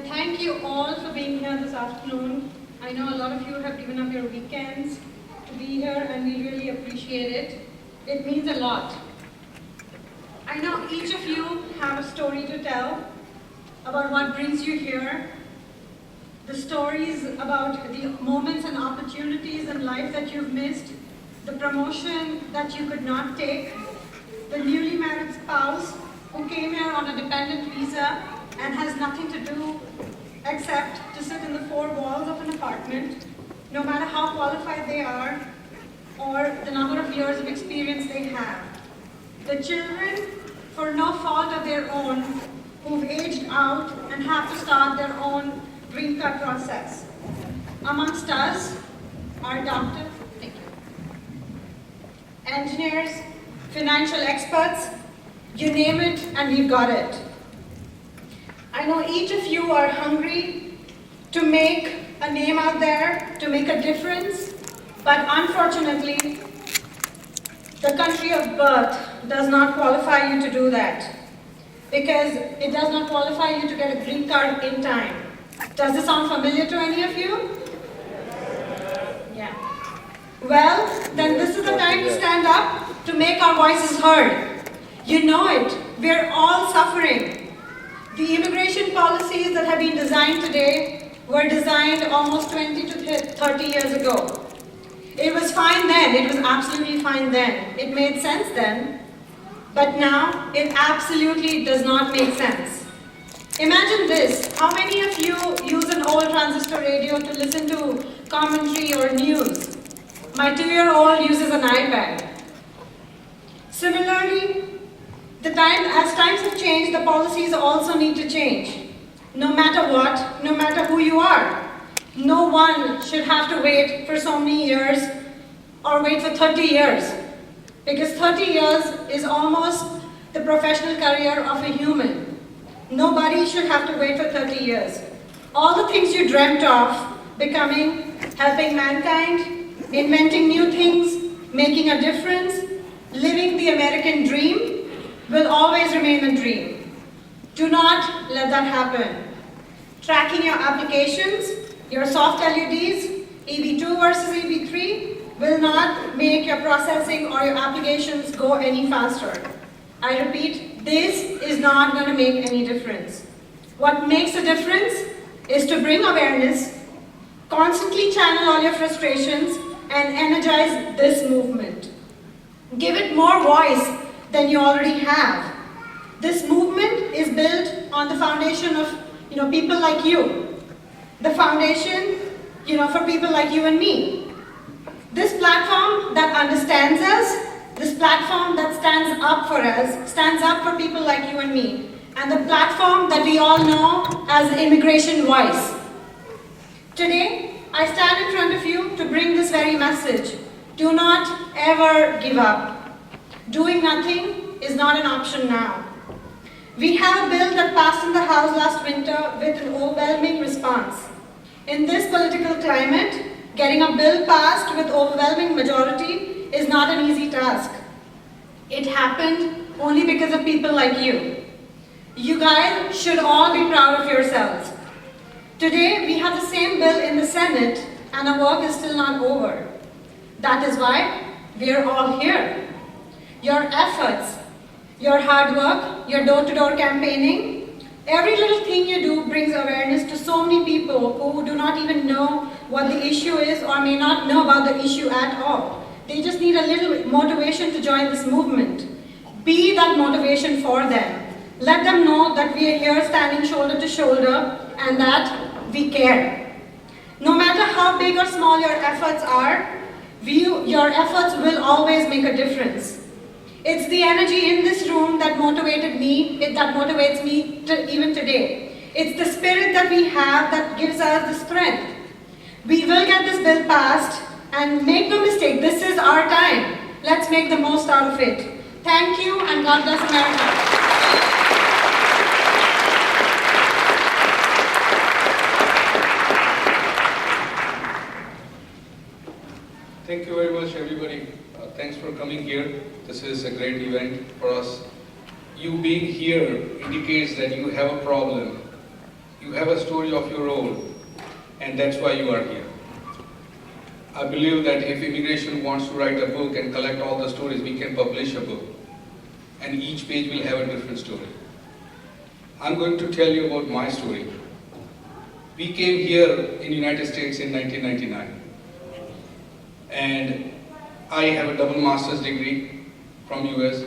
And thank you all for being here this afternoon. I know a lot of you have given up your weekends to be here, and we really appreciate it. It means a lot. I know each of you have a story to tell about what brings you here, the stories about the moments and opportunities in life that you've missed, the promotion that you could not take, the newly married spouse who came here on a dependent visa and has nothing to do except to sit in the four walls of an apartment, no matter how qualified they are or the number of years of experience they have. The children, for no fault of their own, who've aged out and have to start their own green card process. Amongst us are doctors, thank you, engineers, financial experts, you name it and we've got it. I know each of you are hungry to make a name out there, to make a difference, but unfortunately, the country of birth does not qualify you to do that, because it does not qualify you to get a green card in time. Does this sound familiar to any of you? Yeah. Well, then this is the time to stand up to make our voices heard. You know it. We're all suffering. The immigration policies that have been designed today were designed almost 20 to 30 years ago. It was fine then. It was absolutely fine then. It made sense then. But now, it absolutely does not make sense. Imagine this. How many of you use an old transistor radio to listen to commentary or news? My 2-year-old uses an iPad. Similarly, as times have changed, the policies also need to change. No matter what, no matter who you are. No one should have to wait for so many years or wait for 30 years. Because 30 years is almost the professional career of a human. Nobody should have to wait for 30 years. All the things you dreamt of, becoming, helping mankind, inventing new things, making a difference, living the American dream, will always remain a dream. Do not let that happen. Tracking your applications, your soft LUDs, EB2 versus EB3, will not make your processing or your applications go any faster. I repeat, this is not going to make any difference. What makes a difference is to bring awareness, constantly channel all your frustrations, and energize this movement. Give it more voice than you already have. This movement is built on the foundation of people like you. The foundation for people like you and me. This platform that understands us, this platform that stands up for us, stands up for people like you and me, and the platform that we all know as Immigration Voice. Today, I stand in front of you to bring this very message. Do not ever give up. Doing nothing is not an option now. We have a bill that passed in the House last winter with an overwhelming response. In this political climate, getting a bill passed with overwhelming majority is not an easy task. It happened only because of people like you. You guys should all be proud of yourselves. Today, we have the same bill in the Senate and our work is still not over. That is why we are all here. Your efforts, your hard work, your door-to-door campaigning, every little thing you do brings awareness to so many people who do not even know what the issue is or may not know about the issue at all. They just need a little motivation to join this movement. Be that motivation for them. Let them know that we are here standing shoulder to shoulder and that we care. No matter how big or small your efforts are, your efforts will always make a difference. It's the energy in this room that motivated me, that motivates me even today. It's the spirit that we have that gives us the strength. We will get this bill passed, and make no mistake, this is our time. Let's make the most out of it. Thank you, and God bless America. Thank you very much, everybody. Thanks for coming here. This is a great event for us. You being here indicates that you have a problem. You have a story of your own, and that's why you are here. I believe that if immigration wants to write a book and collect all the stories, we can publish a book, and each page will have a different story. I'm going to tell you about my story. We came here in the United States in 1999, and I have a double master's degree from US.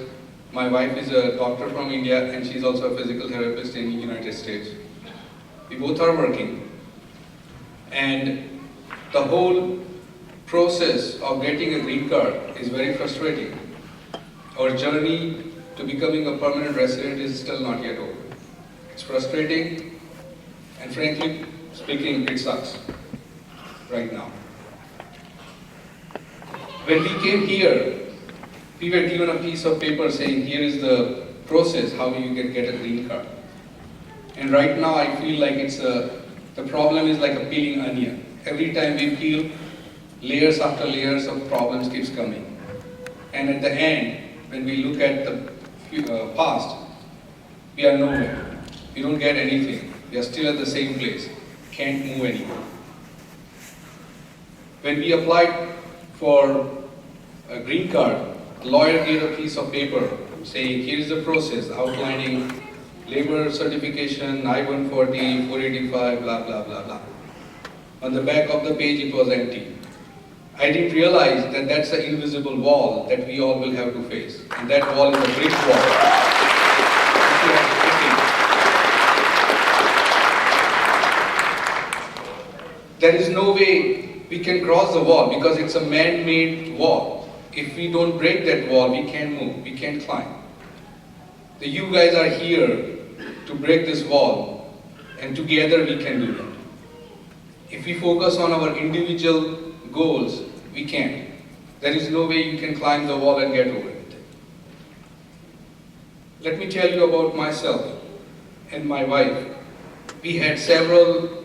My wife is a doctor from India, and she's also a physical therapist in the United States. We both are working, and the whole process of getting a green card is very frustrating. Our journey to becoming a permanent resident is still not yet over. It's frustrating, and frankly speaking, it sucks right now. When we came here, we were given a piece of paper saying, here is the process, how you can get a green card. And right now I feel like the problem is like a peeling onion. Every time we peel, layers after layers of problems keeps coming. And at the end, when we look at the past, we are nowhere. We don't get anything. We are still at the same place. Can't move anymore. When we applied for a green card, the lawyer gave a piece of paper saying, here is the process, outlining labor certification, I-140, 485, blah, blah, blah, blah. On the back of the page, it was empty. I didn't realize that that's the invisible wall that we all will have to face. And that wall is a brick wall. There is no way we can cross the wall because it's a man-made wall. If we don't break that wall, we can't move, we can't climb. You guys are here to break this wall, and together we can do that. If we focus on our individual goals, we can't. There is no way you can climb the wall and get over it. Let me tell you about myself and my wife. We had several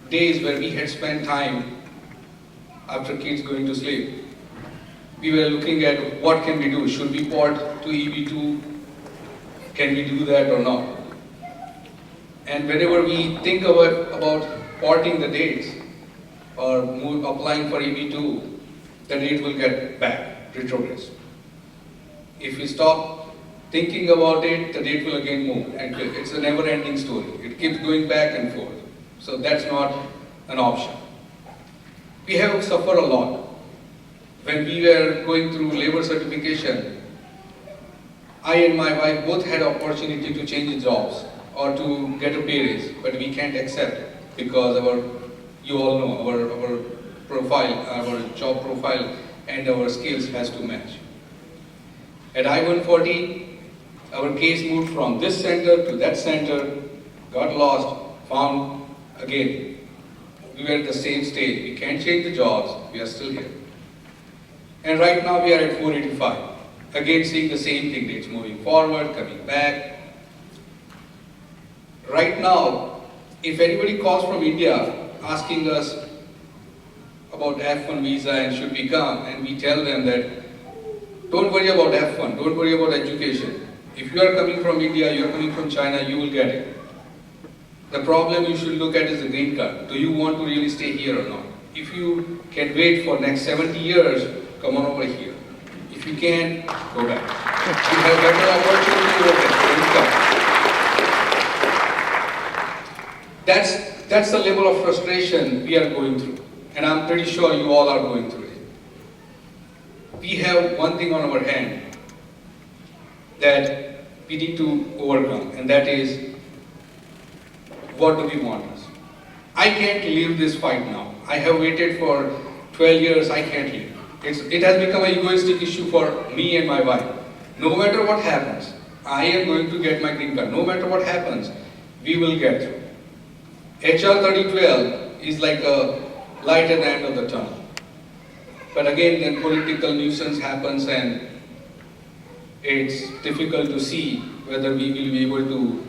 days where we had spent time after kids going to sleep. We were looking at what can we do. Should we port to EB2? Can we do that or not? And whenever we think about porting the dates or applying for EB2, the date will get back, retrogress. If we stop thinking about it, the date will again move, and it's a never-ending story. It keeps going back and forth. So that's not an option. We have suffered a lot. When we were going through labor certification, I and my wife both had opportunity to change jobs or to get a pay raise, but we can't accept it because you all know, our profile, our job profile and our skills has to match. At I-140, our case moved from this center to that center, got lost, found again. We were at the same stage. We can't change the jobs, we are still here. And right now we are at 485. Again seeing the same thing, it's moving forward, coming back. Right now, if anybody calls from India asking us about F1 visa and should we come, and we tell them that don't worry about F1, don't worry about education. If you are coming from India, you are coming from China, you will get it. The problem you should look at is the green card. Do you want to really stay here or not? If you can wait for next 70 years, come on over here. If you can, go back. You have better opportunity over there. That's the level of frustration we are going through. And I'm pretty sure you all are going through it. We have one thing on our hand that we need to overcome, and that is, what do we want? I can't leave this fight now. I have waited for 12 years, I can't leave. It has become an egoistic issue for me and my wife. No matter what happens, I am going to get my green card. No matter what happens, we will get through. HR 3012 is like a light at the end of the tunnel. But again, then political nuisance happens and it's difficult to see whether we will be able to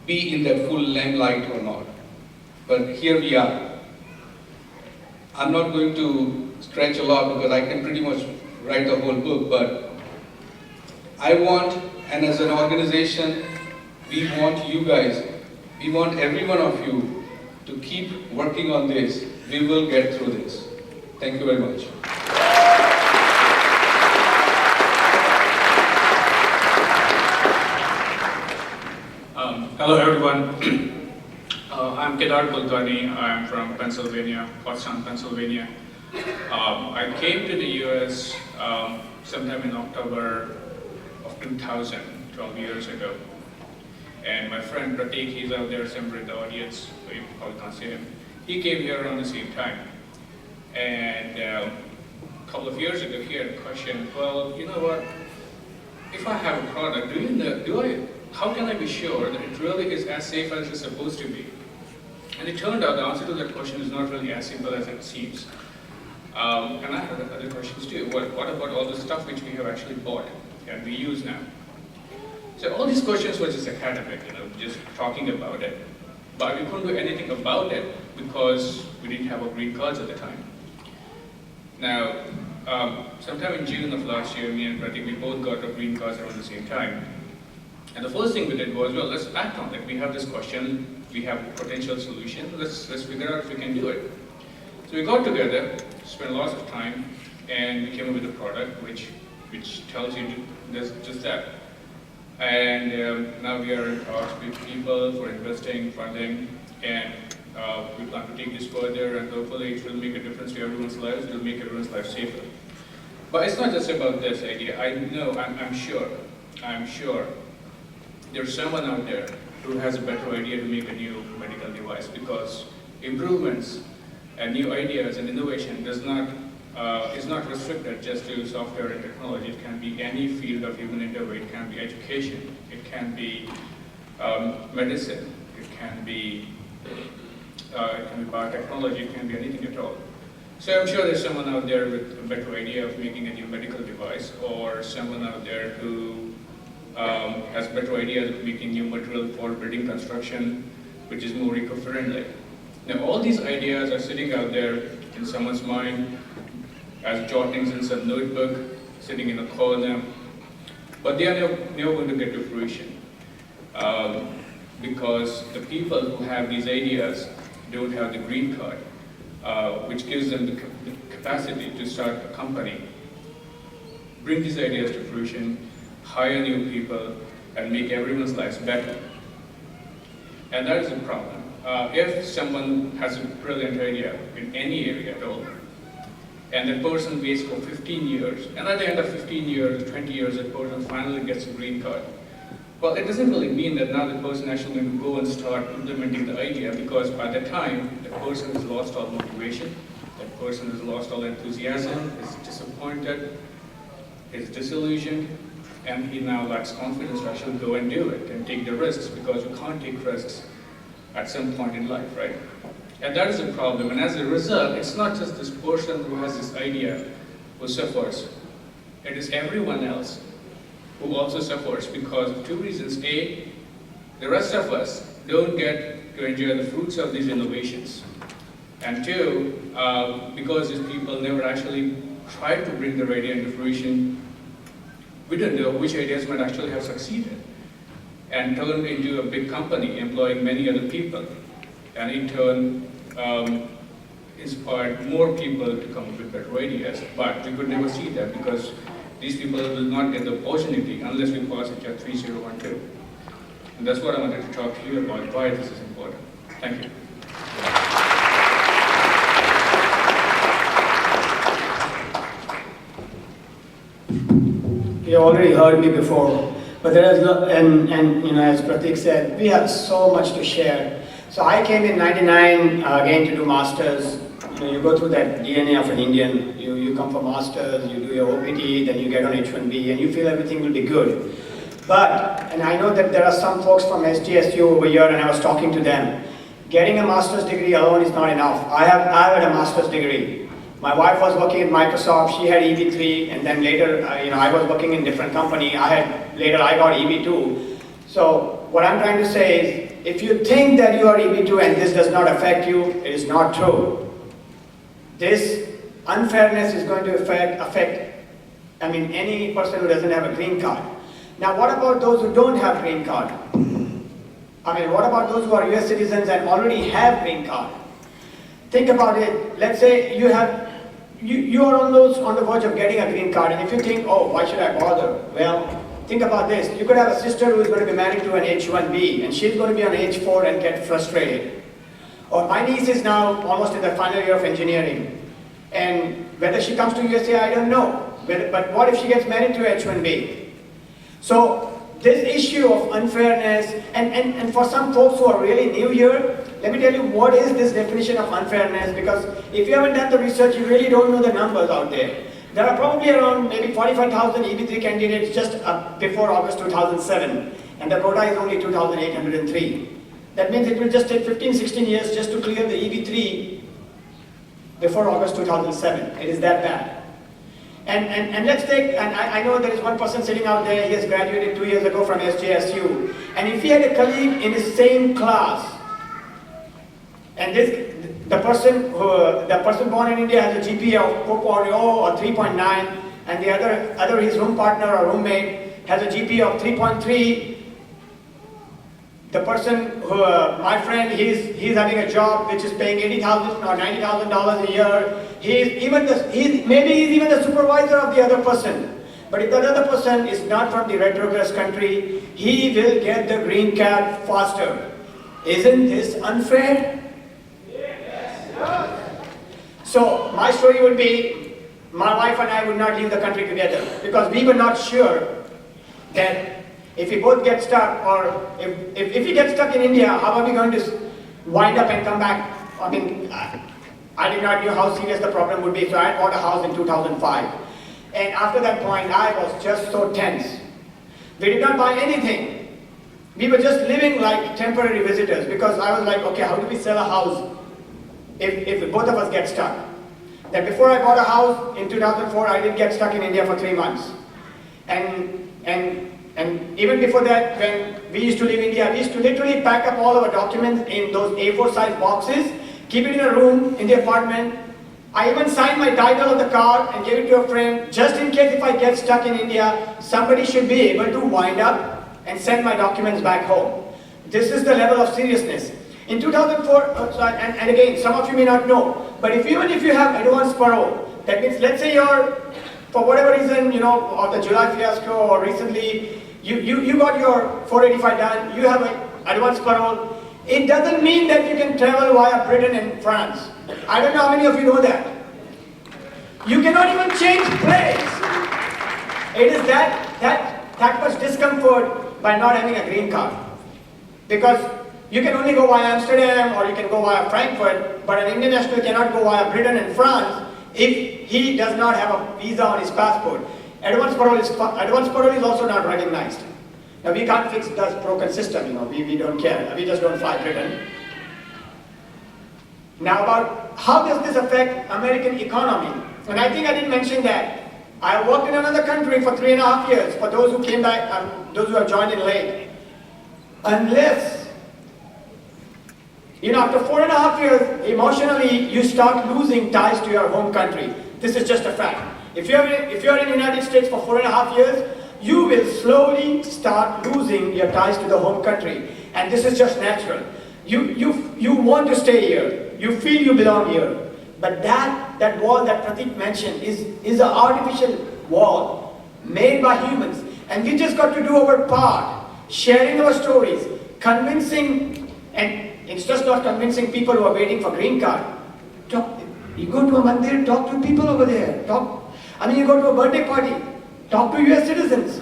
be in that full limelight or not. But here we are. I'm not going to stretch a lot because I can pretty much write a whole book, but I want, and as an organization, we want you guys, We want every one of you to keep working on this. We will get through this. Thank you very much. Hello everyone. I'm Kedar Kulkarni. I'm from Pennsylvania, Pottstown, Pennsylvania. I came to the US sometime in October of 2000, 12 years ago. And my friend Pratik, he's out there somewhere in the audience, so you probably can't see him. He came here around the same time. And a couple of years ago, he had a question, well, you know what, if I have a product, how can I be sure that it really is as safe as it's supposed to be? And it turned out the answer to that question is not really as simple as it seems. And I have other questions too. What about all the stuff which we have actually bought and we use now? So all these questions were just academic, just talking about it. But we couldn't do anything about it because we didn't have our green cards at the time. Now, sometime in June of last year, me and Pratik, we both got our green cards around the same time. And the first thing we did was, well, let's act on it. We have this question, we have a potential solution, let's figure out if we can do it. So we got together, spent lots of time, and we came up with a product which tells you just that. And now we are in talks with people for investing, funding, and we plan to take this further, and hopefully it will make a difference to everyone's lives, it will make everyone's life safer. But it's not just about this idea. I'm sure there's someone out there who has a better idea to make a new medical device, because improvements and new ideas and innovation is not restricted just to software and technology. It can be any field of human endeavor. It can be education. It can be medicine. It can be biotechnology. It can be anything at all. So I'm sure there's someone out there with a better idea of making a new medical device, or someone out there who has better ideas of making new material for building construction, which is more eco-friendly. Now, all these ideas are sitting out there in someone's mind as jottings in some notebook, sitting in a corner, but they are never going to get to fruition because the people who have these ideas don't have the green card, which gives them the capacity to start a company, bring these ideas to fruition, hire new people, and make everyone's lives better. And that is a problem. If someone has a brilliant idea in any area at all, and that person waits for 15 years, and at the end of 15 years, 20 years, that person finally gets a green card, well, it doesn't really mean that now the person actually going to go and start implementing the idea, because by that time, the person has lost all motivation, that person has lost all enthusiasm, is disappointed, is disillusioned, and he now lacks confidence to actually go and do it and take the risks, because you can't take risks at some point in life, right? And that is a problem. And as a result, it's not just this person who has this idea who suffers. It is everyone else who also suffers because of two reasons. A, the rest of us don't get to enjoy the fruits of these innovations. And two, because these people never actually tried to bring their idea into fruition, we don't know which ideas might actually have succeeded and turned into a big company employing many other people, and in turn inspired more people to come up with better ideas. But we could never see that because these people will not get the opportunity unless we pass HR 3012. And that's what I wanted to talk to you about, why this is important. Thank you. You already heard me before, but there is as Pratik said, we have so much to share. So I came in '99 again to do masters. You go through that DNA of an Indian. You come for masters, you do your OPT, then you get on H1B, and you feel everything will be good. But, and I know that there are some folks from SGSU over here, and I was talking to them. Getting a master's degree alone is not enough. I had a master's degree. My wife was working at Microsoft, she had EB3, and then later, I was working in a different company. Later I got EB2. So what I'm trying to say is, if you think that you are EB2 and this does not affect you, it is not true. This unfairness is going to affect any person who doesn't have a green card. Now what about those who don't have green card? I mean, what about those who are US citizens and already have green card? Think about it. Let's say you are on the verge of getting a green card, and if you think, oh, why should I bother? Well, think about this. You could have a sister who is going to be married to an H-1B, and she's going to be on H-4 and get frustrated. Or my niece is now almost in the final year of engineering, and whether she comes to USA, I don't know. But what if she gets married to H-1B? So this issue of unfairness, and for some folks who are really new here, let me tell you what is this definition of unfairness, because if you haven't done the research, you really don't know the numbers out there. There are probably around maybe 45,000 EB3 candidates just before August 2007, and the quota is only 2,803. That means it will just take 15, 16 years just to clear the EB3 before August 2007. It is that bad. And let's take, and I know there is one person sitting out there, he has graduated 2 years ago from SJSU, and if he had a colleague in the same class, and the person born in India has a GPA of 4.0 or 3.9, and the other his room partner or roommate has a GPA of 3.3, the person who, my friend, he's having a job which is paying $80,000 or $90,000 a year. Maybe he's even the supervisor of the other person. But if that other person is not from the retrogress country, he will get the green card faster. Isn't this unfair? So my story would be, my wife and I would not leave the country together because we were not sure that if we both get stuck, or if we get stuck in India, how are we going to wind up and come back? I mean, I did not know how serious the problem would be, so I bought a house in 2005. And after that point, I was just so tense. We did not buy anything. We were just living like temporary visitors because I was like, okay, how do we sell a house if both of us get stuck? Then before I bought a house in 2004, I did get stuck in India for 3 months. And even before that, when we used to leave India, we used to literally pack up all our documents in those A4 size boxes, keep it in a room in the apartment. I even signed my title of the car and gave it to a friend, just in case if I get stuck in India, somebody should be able to wind up and send my documents back home. This is the level of seriousness. In 2004, and again, some of you may not know, but even if you have advance parole, that means let's say you're, for whatever reason, of the July fiasco or recently, you got your 485 done, you have an advance parole, it doesn't mean that you can travel via Britain and France. I don't know how many of you know that. You cannot even change place. It is that much discomfort by not having a green card. Because you can only go via Amsterdam or you can go via Frankfurt, but an Indian national cannot go via Britain and France if he does not have a visa on his passport. Advance parole is also not recognized. Now we can't fix the broken system, we don't care. We just don't fly Britain. Now about how does this affect American economy? And I think I didn't mention that. I worked in another country for 3.5 years, for those who came back, those who have joined in late. Unless, after 4.5 years, emotionally, you start losing ties to your home country. This is just a fact. If you're in the United States for 4.5 years, you will slowly start losing your ties to the home country. And this is just natural. You want to stay here. You feel you belong here. But that wall that Pratik mentioned is an artificial wall made by humans. And we just got to do our part, sharing our stories, convincing, and it's just not convincing people who are waiting for green card. You go to a mandir, talk to people over there. You go to a birthday party, talk to US citizens.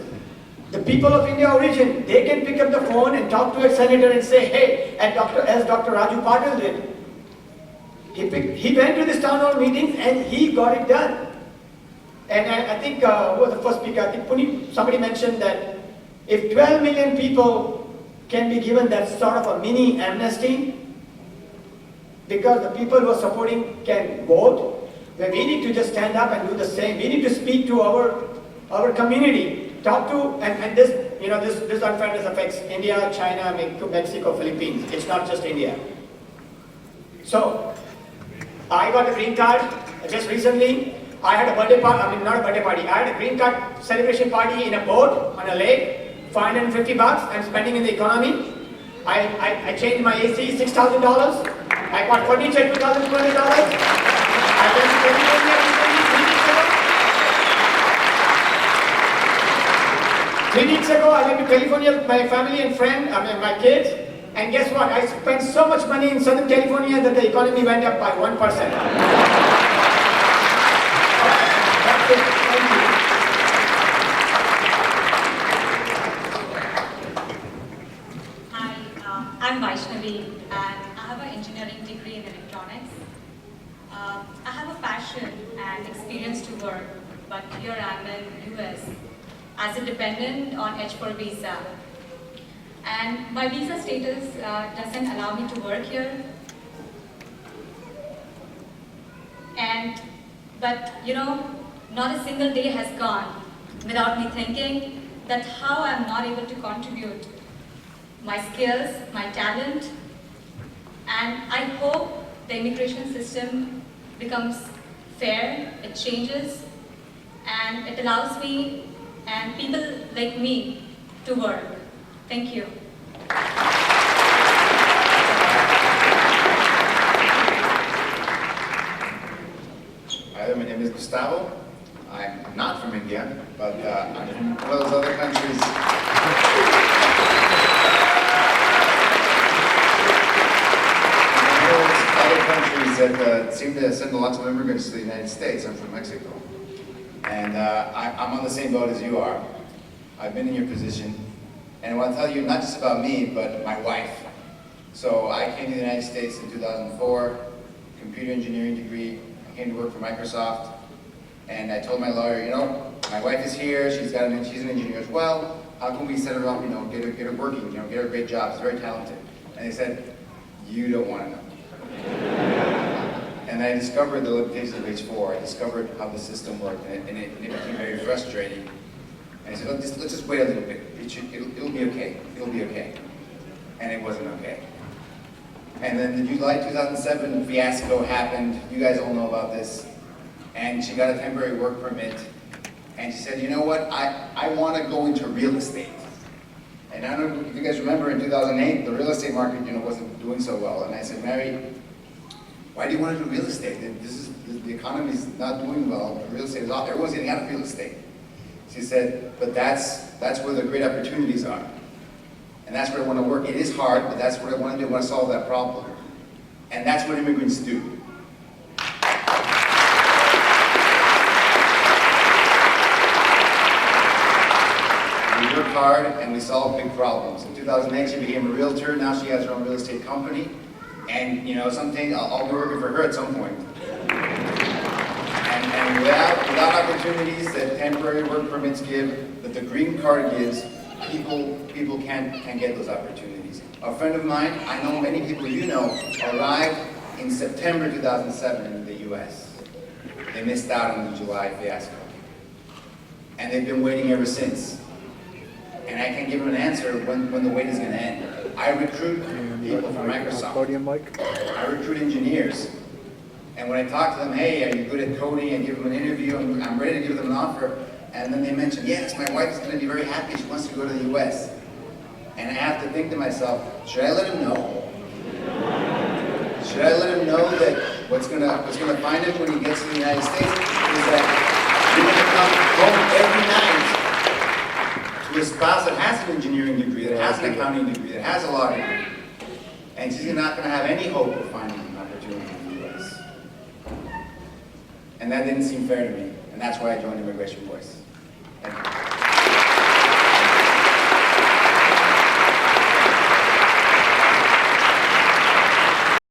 The people of India origin, they can pick up the phone and talk to a senator and say, hey, as Dr. Raju Patil did. He went to this town hall meetings and he got it done. And I think, who was the first speaker? I think somebody mentioned that if 12 million people can be given that sort of a mini amnesty, because the people who are supporting can vote, then we need to just stand up and do the same. We need to speak to our community, talk to, and this unfairness affects India, China, Mexico, Philippines. It's not just India. So, I got a green card just recently. I had a birthday party, not a birthday party, I had a green card celebration party in a boat on a lake, $550 I'm spending in the economy. I changed my AC, $6,000. I bought furniture, $2,200. I went to California recently, 3 weeks ago. 3 weeks ago, I went to California with my family and my kids. And guess what? I spent so much money in Southern California that the economy went up by 1%. That's it. Thank you. Hi, I'm Vaishnavi, and I have an engineering degree in electronics. I have a passion and experience to work, but here I'm in US as a dependent on H4 visa. And my visa status doesn't allow me to work here. But you know, not a single day has gone without me thinking that how I'm not able to contribute my skills, my talent, and I hope the immigration system becomes fair, it changes, and it allows me and people like me to work. Thank you. Hi there, my name is Gustavo. I'm not from India, but I'm from one of those other countries. Other countries that seem to send lots of immigrants to the United States. I'm from Mexico. And I'm on the same boat as you are. I've been in your position. And I want to tell you not just about me, but my wife. So I came to the United States in 2004, computer engineering degree. I came to work for Microsoft. And I told my lawyer, you know, my wife is here, she's an engineer as well. How can we set her up, you know, get her working, you know, get her a great job, she's very talented. And they said, you don't want to know. And I discovered the limitations of H4. I discovered how the system worked, and it became very frustrating. And I said, let's just wait a little bit. It'll be okay. It'll be okay. And it wasn't okay. And then the July 2007 fiasco happened. You guys all know about this. And she got a temporary work permit. And she said, you know what? I want to go into real estate. And I don't know if you guys remember in 2008, the real estate market, you know, wasn't doing so well. And I said, Mary, why do you want to do real estate? The economy's not doing well. Real estate is off. Everyone's getting out of real estate. She said, but that's where the great opportunities are. And that's where I want to work. It is hard, but that's what I want to do. I want to solve that problem. And that's what immigrants do. We work hard and we solve big problems. In 2008, she became a realtor. Now she has her own real estate company. And, you know, something, I'll be working for her at some point. And without opportunities that temporary work permits give, that the green card gives, people can't get those opportunities. A friend of mine, I know many people you know, arrived in September 2007 in the US. They missed out on the July fiasco. And they've been waiting ever since. And I can't give them an answer when the wait is going to end. I recruit people from Microsoft. I recruit engineers. And when I talk to them, hey, are you good at coding? And give them an interview, and I'm ready to give them an offer. And then they mention, yes, my wife is going to be very happy. She wants to go to the US. And I have to think to myself, should I let him know? Should I let him know that what's going to find him when he gets to the United States is that you're going to come home every night to a spouse that has an engineering degree, that has an accounting degree, that has a law degree, and she's not going to have any hope of finding an opportunity in the U.S. And that didn't seem fair to me, and that's why I joined Immigration Voice. Thank you.